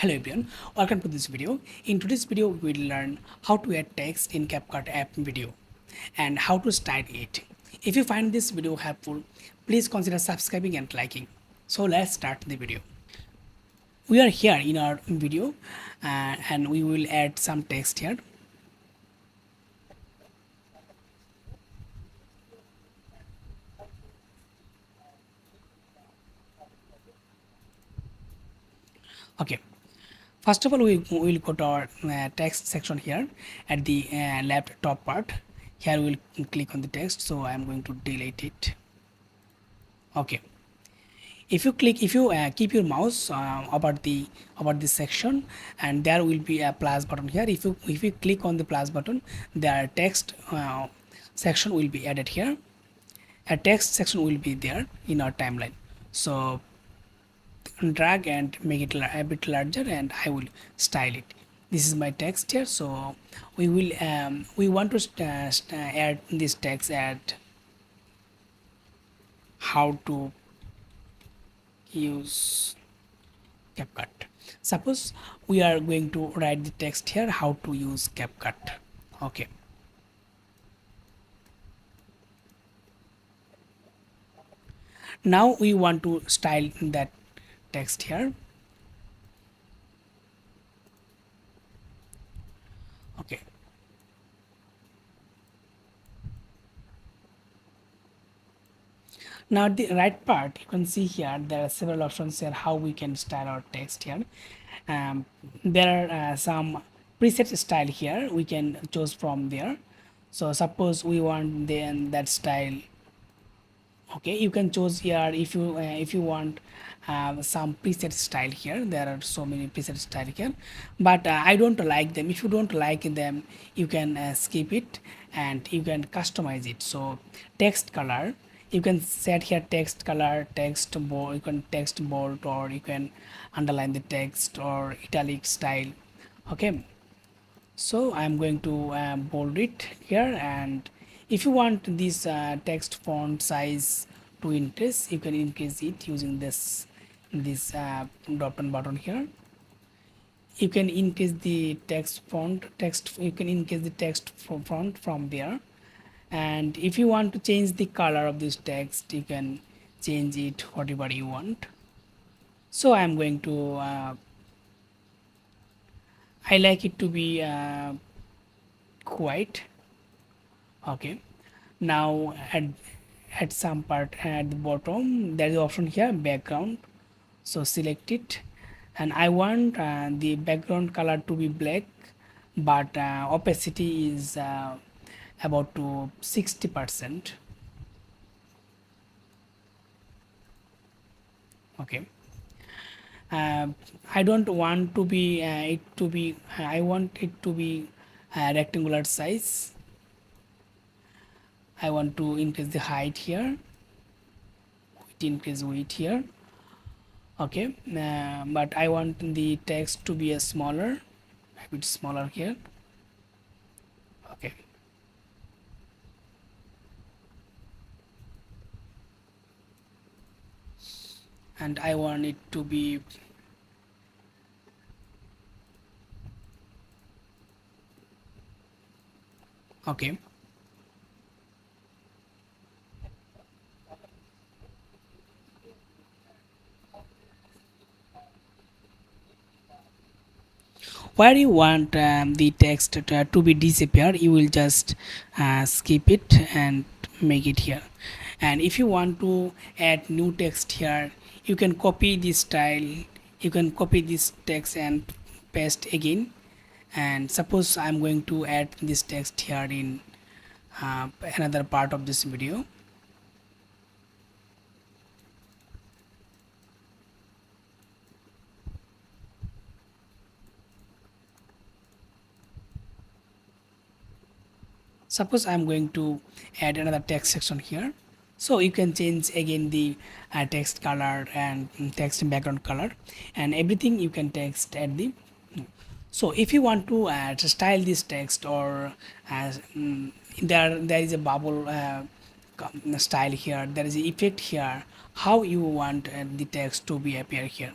Hello everyone, welcome to this video. In today's video, we will learn how to add text in CapCut app video and how to style it. If you find this video helpful, please consider subscribing and liking. So let's start the video. We are here in our video and we will add some text here. Okay. First of all, we will go to our text section here at the left top part. Here we will click on the text. So I am going to delete it. Okay. If you keep your mouse about this section, and there will be a plus button here. If you click on the plus button, the text section will be added here. A text section will be there in our timeline. So drag and make it a bit larger, and I will style it. This is my text here. So we want to add this text at how to use CapCut. Suppose we are going to write the text here how to use CapCut. Okay. Now we want to style that text here. Okay. Now at the right part, you can see here there are several options here how we can style our text here. There are some preset style here we can choose from there. So suppose we want then that style. Okay, you can choose here if you want some preset style here. There are so many preset style here, but I don't like them. If you don't like them, you can skip it and you can customize it. So text color, you can set here text color, text bold, you can text bold, or you can underline the text or italic style. Okay, so I'm going to bold it here, and if you want this text font size to increase, you can increase it using this drop down button here. You can increase the text you can increase the text font from there, and if you want to change the color of this text, you can change it whatever you want. So I'm going to I like it to be white. Okay, now at some part at the bottom there is option here background. So select it, and I want the background color to be black, but opacity is about to 60%. Okay, I don't want to be it to be I want it to be rectangular size. I want to increase the height here, increase width here. Okay, but I want the text to be a bit smaller here. Okay, and I want it to be okay. Where you want the text to be disappear, you will just skip it and make it here. And if you want to add new text here, you can copy this style, you can copy this text and paste again. And suppose I'm going to add this text here in another part of this video. Suppose I'm going to add another text section here. So you can change again the text color and text background color and everything. You can text at the so if you want to style this text, or there is a bubble style here, there is an effect here, how you want the text to be appear here.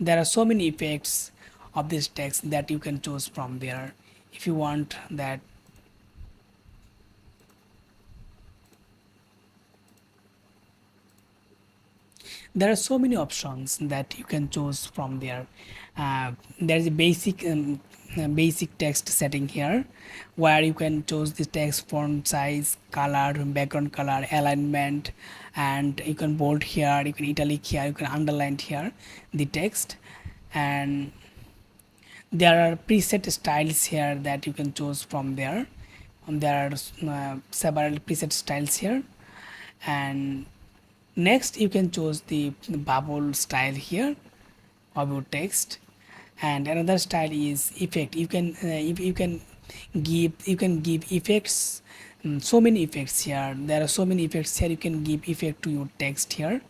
There are so many effects of this text that you can choose from there. If you want that, there are so many options that you can choose from there. There is a basic text setting here, where you can choose the text font size, color, background color, alignment, and you can bold here, you can italic here, you can underline here the text. And there are preset styles here that you can choose from there. There are several preset styles here. And next you can choose the bubble style here of your text. And another style is effect. You can give effects. So many effects here, there are so many effects here, you can give effect to your text here.